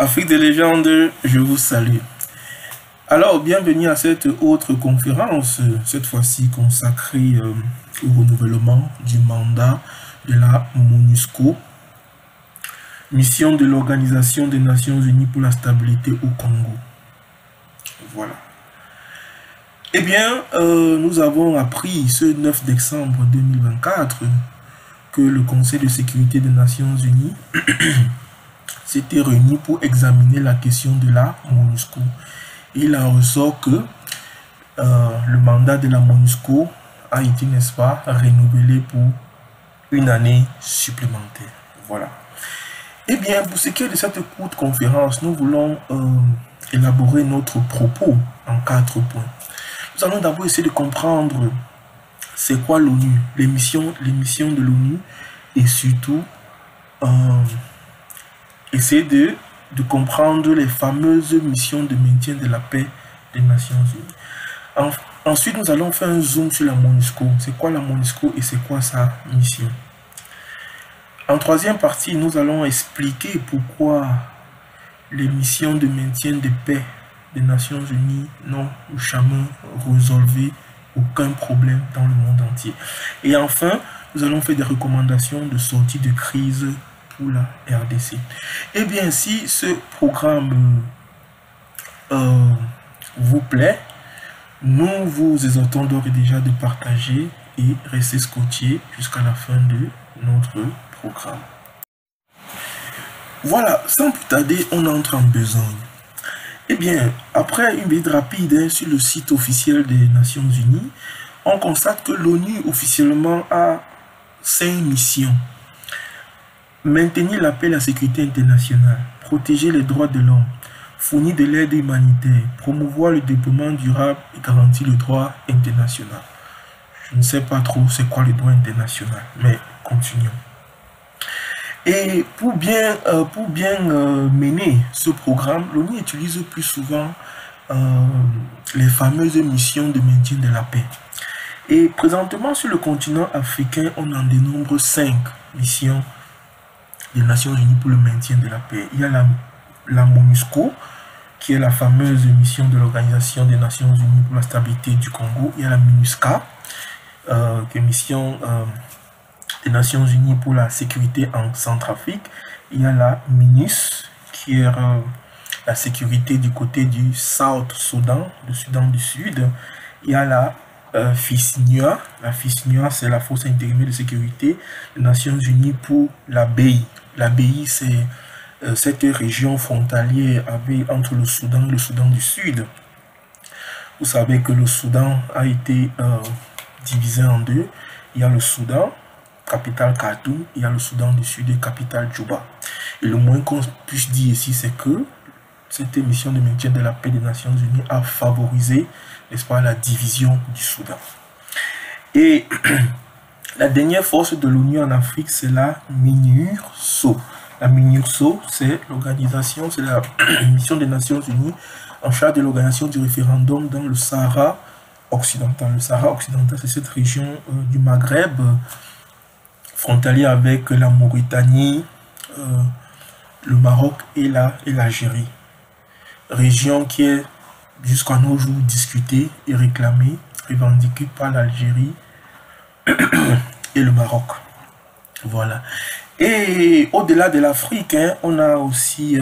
Afrique des légendes, je vous salue. Alors, bienvenue à cette autre conférence, cette fois-ci consacrée au renouvellement du mandat de la MONUSCO, mission de l'Organisation des Nations Unies pour la stabilité au Congo. Voilà. Eh bien, nous avons appris ce 9 décembre 2024 que le Conseil de sécurité des Nations Unies s'était réuni pour examiner la question de la MONUSCO. Il en ressort que le mandat de la MONUSCO a été, n'est-ce pas, renouvelé pour une année supplémentaire. Voilà. Eh bien, pour ce qui est de cette courte conférence, nous voulons élaborer notre propos en 4 points. Nous allons d'abord essayer de comprendre c'est quoi l'ONU, les missions de l'ONU, et surtout essayer de comprendre les fameuses missions de maintien de la paix des Nations Unies. Ensuite, nous allons faire un zoom sur la MONUSCO. C'est quoi la MONUSCO et c'est quoi sa mission? En troisième partie, nous allons expliquer pourquoi les missions de maintien de paix des Nations Unies n'ont jamais résolu aucun problème dans le monde entier. Et enfin, nous allons faire des recommandations de sortie de crise pour la RDC. Eh bien, si ce programme vous plaît, nous vous exhortons d'ores et déjà de partager et rester scotché jusqu'à la fin de notre programme. Voilà, sans plus tarder, on entre en besogne. Eh bien, après une visite rapide sur le site officiel des Nations Unies, on constate que l'ONU officiellement a 5 missions. Maintenir la paix et la sécurité internationale, protéger les droits de l'homme, fournir de l'aide humanitaire, promouvoir le développement durable et garantir le droit international. Je ne sais pas trop c'est quoi le droit international, mais continuons. Et pour bien mener ce programme, l'ONU utilise plus souvent les fameuses missions de maintien de la paix. Et présentement sur le continent africain, on en dénombre 5 missions des Nations Unies pour le maintien de la paix. Il y a la MONUSCO, qui est la fameuse mission de l'Organisation des Nations Unies pour la stabilité du Congo. Il y a la MINUSCA, qui est mission des Nations Unies pour la sécurité en Centrafrique. Il y a la MINUS, qui est la sécurité du côté du South Soudan, le Soudan du Sud. Il y a la FISNUA. La FISNUA, c'est la Force intérimaire de sécurité des Nations Unies pour la BI. La BI, c'est cette région frontalière entre le Soudan et le Soudan du Sud. Vous savez que le Soudan a été divisé en deux. Il y a le Soudan, capitale Khartoum, il y a le Soudan du Sud, capitale Djouba. Et le moins qu'on puisse dire ici, c'est que cette mission de maintien de la paix des Nations Unies a favorisé, n'est-ce pas, la division du Soudan. Et la dernière force de l'ONU en Afrique, c'est la MINURSO. La MINURSO, c'est l'organisation, c'est la mission des Nations Unies en charge de l'organisation du référendum dans le Sahara occidental. Le Sahara occidental, c'est cette région du Maghreb, frontalier avec la Mauritanie, le Maroc et l'Algérie. Région qui est jusqu'à nos jours discutée et réclamée, revendiquée par l'Algérie et le Maroc. Voilà. Et au-delà de l'Afrique, on a aussi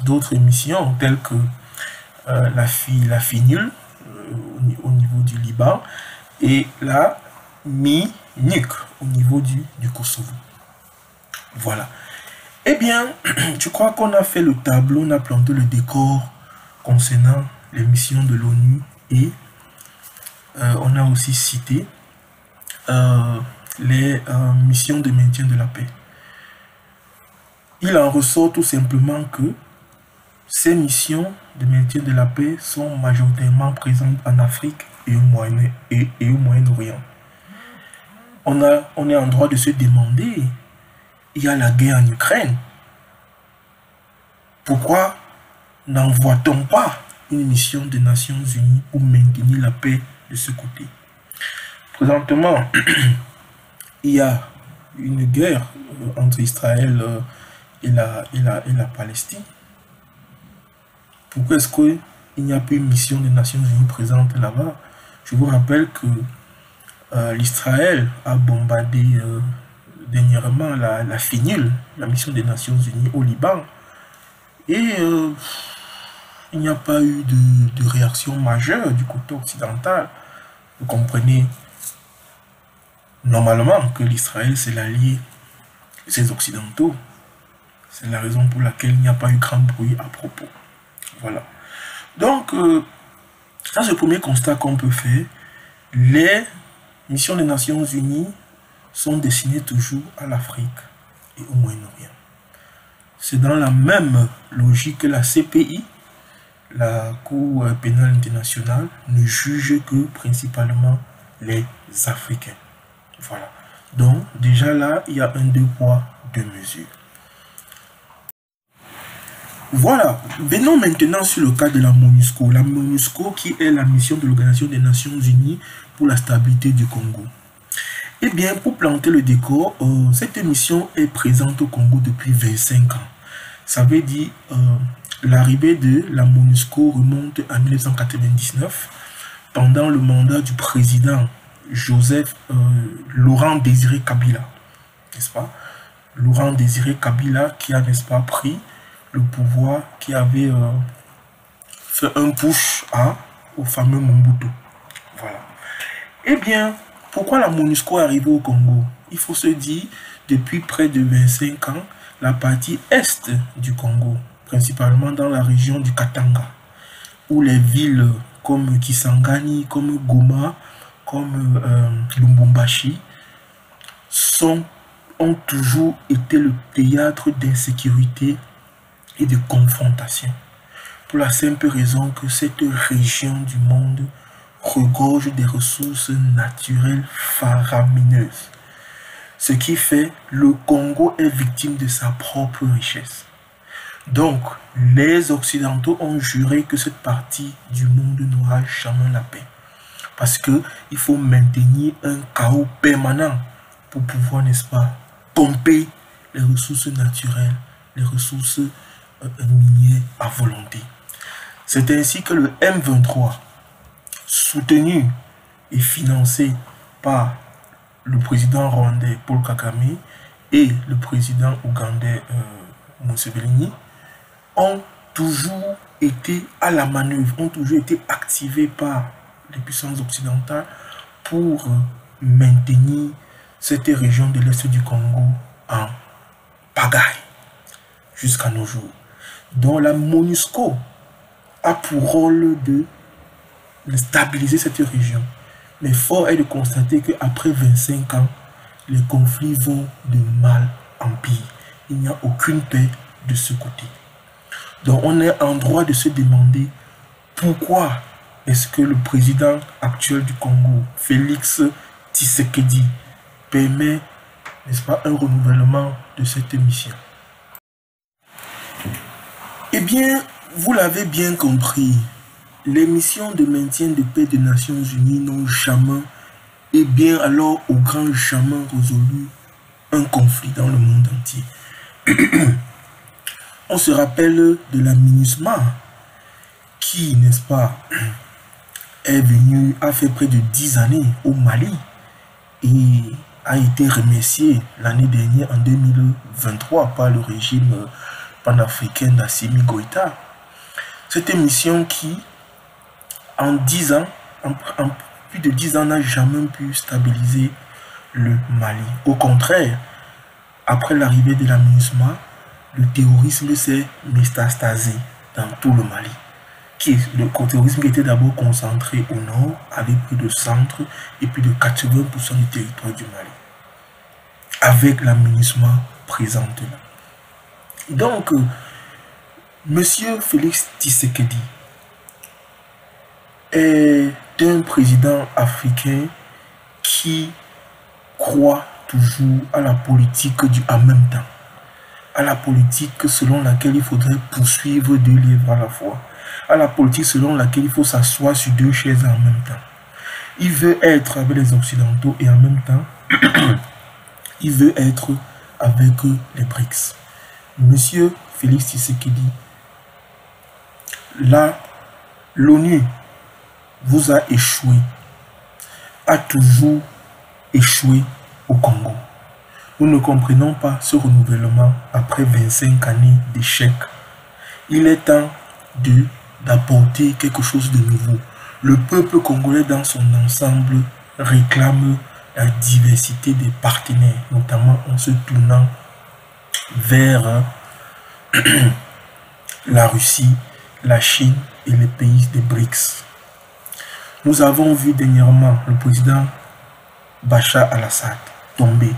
d'autres missions telles que la FINUL au niveau du Liban et la MINUC au niveau du Kosovo. Voilà. Eh bien, je crois qu'on a fait le tableau, on a planté le décor concernant les missions de l'ONU et on a aussi cité les missions de maintien de la paix. Il en ressort tout simplement que ces missions de maintien de la paix sont majoritairement présentes en Afrique et au Moyen-Orient. On est en droit de se demander, il y a la guerre en Ukraine. Pourquoi n'envoie-t-on pas une mission des Nations Unies pour maintenir la paix de ce côté? Présentement, il y a une guerre entre Israël et la Palestine. Pourquoi est-ce qu'il n'y a plus une mission des Nations Unies présente là-bas? Je vous rappelle que l'Israël a bombardé dernièrement la FINUL, la mission des Nations Unies au Liban, et il n'y a pas eu de réaction majeure du côté occidental. Vous comprenez normalement que l'Israël, c'est l'allié des Occidentaux. C'est la raison pour laquelle il n'y a pas eu grand bruit à propos. Voilà. Donc, ça c'est le premier constat qu'on peut faire. Les missions des Nations Unies sont destinées toujours à l'Afrique et au Moyen-Orient. C'est dans la même logique que la CPI, la Cour pénale internationale, ne juge que principalement les Africains. Voilà. Donc, déjà là, il y a un deux poids, deux mesures. Voilà. Venons maintenant sur le cas de la MONUSCO. La MONUSCO qui est la mission de l'Organisation des Nations Unies pour la stabilité du Congo. Eh bien, pour planter le décor, cette mission est présente au Congo depuis 25 ans. Ça veut dire l'arrivée de la MONUSCO remonte à 1999 pendant le mandat du président Joseph Laurent Désiré Kabila, n'est-ce pas? Laurent Désiré Kabila qui a, n'est-ce pas, pris le pouvoir, qui avait fait un push au fameux Mobutu. Voilà. Eh bien, pourquoi la MONUSCO est arrivée au Congo? Il faut se dire, depuis près de 25 ans, la partie est du Congo, principalement dans la région du Katanga, où les villes comme Kisangani, comme Goma, comme Lubumbashi, ont toujours été le théâtre d'insécurité et de confrontation. Pour la simple raison que cette région du monde regorge des ressources naturelles faramineuses. Ce qui fait le Congo est victime de sa propre richesse. Donc, les Occidentaux ont juré que cette partie du monde n'aura jamais la paix. Parce qu'il faut maintenir un chaos permanent pour pouvoir, n'est-ce pas, pomper les ressources naturelles, les ressources minières à volonté. C'est ainsi que le M23, soutenu et financé par le président rwandais Paul Kagame et le président ougandais Museveni, ont toujours été à la manœuvre, ont toujours été activés par les puissances occidentales pour maintenir cette région de l'Est du Congo en pagaille jusqu'à nos jours. Donc la MONUSCO a pour rôle de stabiliser cette région. Mais fort est de constater qu'après 25 ans, les conflits vont de mal en pire. Il n'y a aucune paix de ce côté. Donc on est en droit de se demander pourquoi est-ce que le président actuel du Congo, Félix Tshisekedi, permet, n'est-ce pas, un renouvellement de cette mission. Eh bien, vous l'avez bien compris, les missions de maintien de paix des Nations Unies n'ont jamais, et bien alors au grand jamais résolu un conflit dans le monde entier. On se rappelle de la MINUSMA qui, n'est-ce pas, est venue, a fait près de 10 années au Mali et a été remerciée l'année dernière en 2023 par le régime panafricain d'Assimi Goïta. Cette mission qui, en 10 ans, en plus de 10 ans, n'a jamais pu stabiliser le Mali. Au contraire, après l'arrivée de la MINUSMA, le terrorisme s'est métastasé dans tout le Mali. Le terrorisme qui était d'abord concentré au nord, avec plus de centre et plus de 80% du territoire du Mali. Avec la MINUSMA présente là. Donc, Monsieur Félix Tshisekedi est un président africain qui croit toujours à la politique du en même temps. À la politique selon laquelle il faudrait poursuivre 2 livres à la fois. À la politique selon laquelle il faut s'asseoir sur 2 chaises en même temps. Il veut être avec les Occidentaux et en même temps, il veut être avec les BRICS. Monsieur Félix Tshisekedi là, l'ONU vous a échoué, a toujours échoué au Congo. Nous ne comprenons pas ce renouvellement après 25 années d'échec. Il est temps d'apporter quelque chose de nouveau. Le peuple congolais dans son ensemble réclame la diversité des partenaires, notamment en se tournant vers la Russie, la Chine et les pays des BRICS. Nous avons vu dernièrement le président Bachar al-Assad tomber,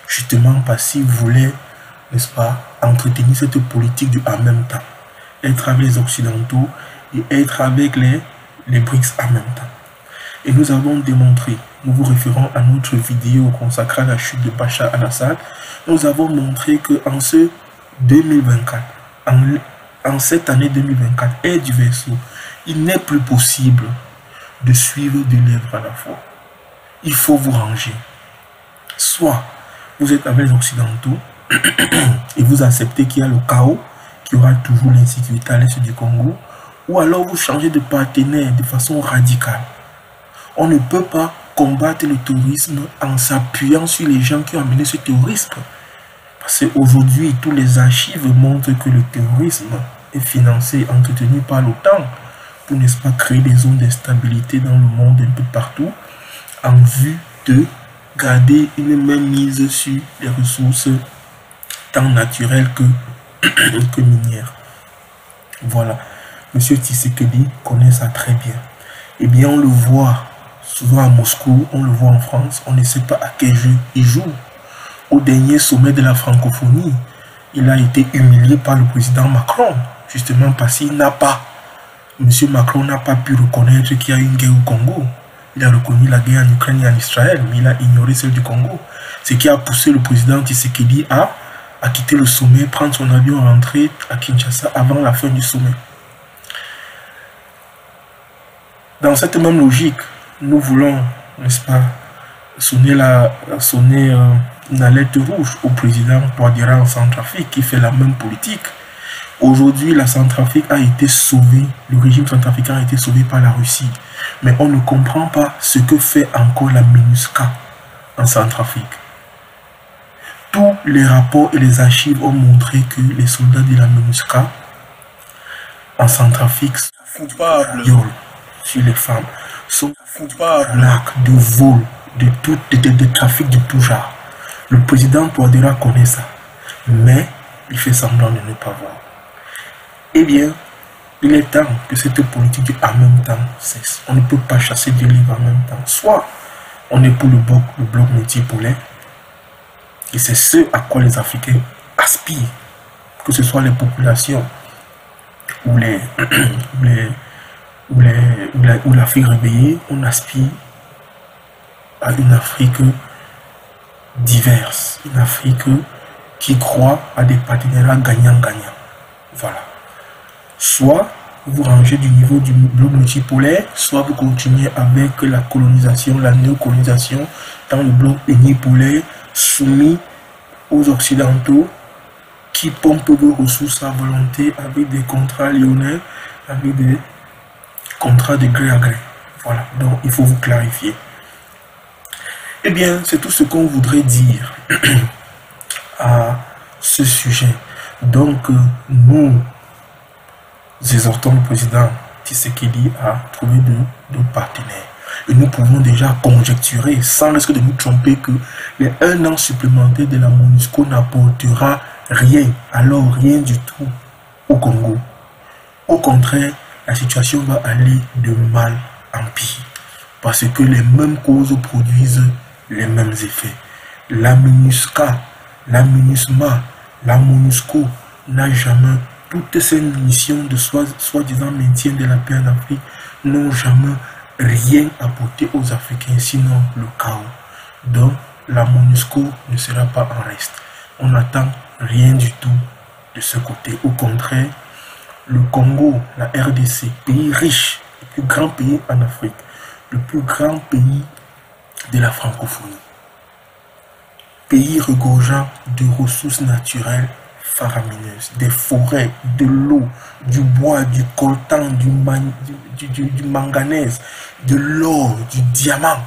justement parce qu'il voulait, n'est-ce pas, entretenir cette politique du en même temps. Être avec les Occidentaux et être avec les BRICS en même temps. Et nous avons démontré, nous vous référons à notre vidéo consacrée à la chute de Bachar al-Assad, nous avons montré qu'en ce 2024, en cette année 2024, et du verso, il n'est plus possible de suivre deux lèvres à la fois. Il faut vous ranger. Soit vous êtes avec les Occidentaux et vous acceptez qu'il y a le chaos, qu'il y aura toujours l'insécurité à l'est du Congo, ou alors vous changez de partenaire de façon radicale. On ne peut pas combattre le terrorisme en s'appuyant sur les gens qui ont amené ce terrorisme. Parce qu'aujourd'hui, tous les archives montrent que le terrorisme est financé et entretenu par l'OTAN pour, n'est-ce pas, créer des zones d'instabilité dans le monde un peu partout en vue de garder une même mise sur les ressources tant naturelles que minières. Voilà. Monsieur Tshisekedi connaît ça très bien. Eh bien, on le voit souvent à Moscou, on le voit en France, on ne sait pas à quel jeu il joue. Au dernier sommet de la francophonie, il a été humilié par le président Macron, justement parce qu'il n'a pas, monsieur Macron n'a pas pu reconnaître qu'il y a une guerre au Congo. Il a reconnu la guerre en Ukraine et en Israël, mais il a ignoré celle du Congo. Ce qui a poussé le président Tshisekedi à quitter le sommet, prendre son avion, rentrer à Kinshasa avant la fin du sommet. Dans cette même logique, nous voulons, n'est-ce pas, sonner une alerte rouge au président Touadéra en Centrafrique qui fait la même politique. Aujourd'hui, la Centrafrique a été sauvée, le régime centrafricain a été sauvé par la Russie. Mais on ne comprend pas ce que fait encore la MINUSCA en Centrafrique. Tous les rapports et les archives ont montré que les soldats de la MINUSCA en Centrafrique sont coupables de viol sur les femmes, sont coupables de vol, de trafic de tout genre. Le président Touadéra connaît ça, mais il fait semblant de ne pas voir. Eh bien, il est temps que cette politique en même temps cesse. On ne peut pas chasser des livres en même temps. Soit on est pour le bloc multipolaire, et c'est ce à quoi les Africains aspirent, que ce soit les populations ou l'Afrique réveillée, on aspire à une Afrique diverse, une Afrique qui croit à des partenariats gagnant-gagnant. Voilà. Soit vous rangez du niveau du bloc multipolaire, soit vous continuez avec la colonisation, la néocolonisation dans le bloc unipolaire soumis aux Occidentaux qui pompent vos ressources à volonté avec des contrats lyonnais, avec des contrats de gré à gré. Voilà, donc il faut vous clarifier. Eh bien, c'est tout ce qu'on voudrait dire à ce sujet. Donc, nous exhortons le président Tshisekedi à trouver d'autres partenaires. Et nous pouvons déjà conjecturer, sans risque de nous tromper, que les 1 an supplémentaire de la MONUSCO n'apportera rien, alors rien du tout au Congo. Au contraire, la situation va aller de mal en pire. Parce que les mêmes causes produisent les mêmes effets. La MINUSCA, la MINUSMA, la MONUSCO n'a jamais, toutes ces missions de soi-disant maintien de la paix en Afrique n'ont jamais rien apporté aux Africains, sinon le chaos. Donc, la MONUSCO ne sera pas en reste. On n'attend rien du tout de ce côté. Au contraire, le Congo, la RDC, pays riche, le plus grand pays en Afrique, le plus grand pays de la francophonie, pays regorgeant de ressources naturelles faramineuses, des forêts, de l'eau, du bois, du coltan, du manganèse, de l'or, du diamant.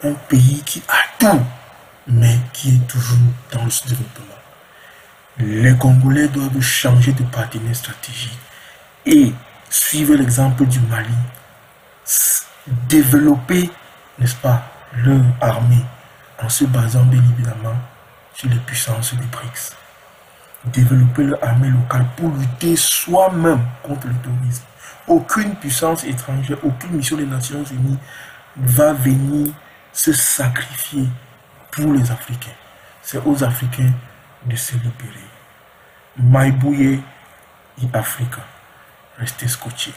Un pays qui a tout, mais qui est toujours dans le sous-développement. Les Congolais doivent changer de partenaire stratégique et suivre l'exemple du Mali, développer, n'est-ce pas, leur armée en se basant bien évidemment sur les puissances des BRICS. Développer leur armée locale pour lutter soi-même contre le terrorisme. Aucune puissance étrangère, aucune mission des Nations Unies va venir se sacrifier pour les Africains. C'est aux Africains de se libérer. Maïbouye et Africa. Restez scotchés.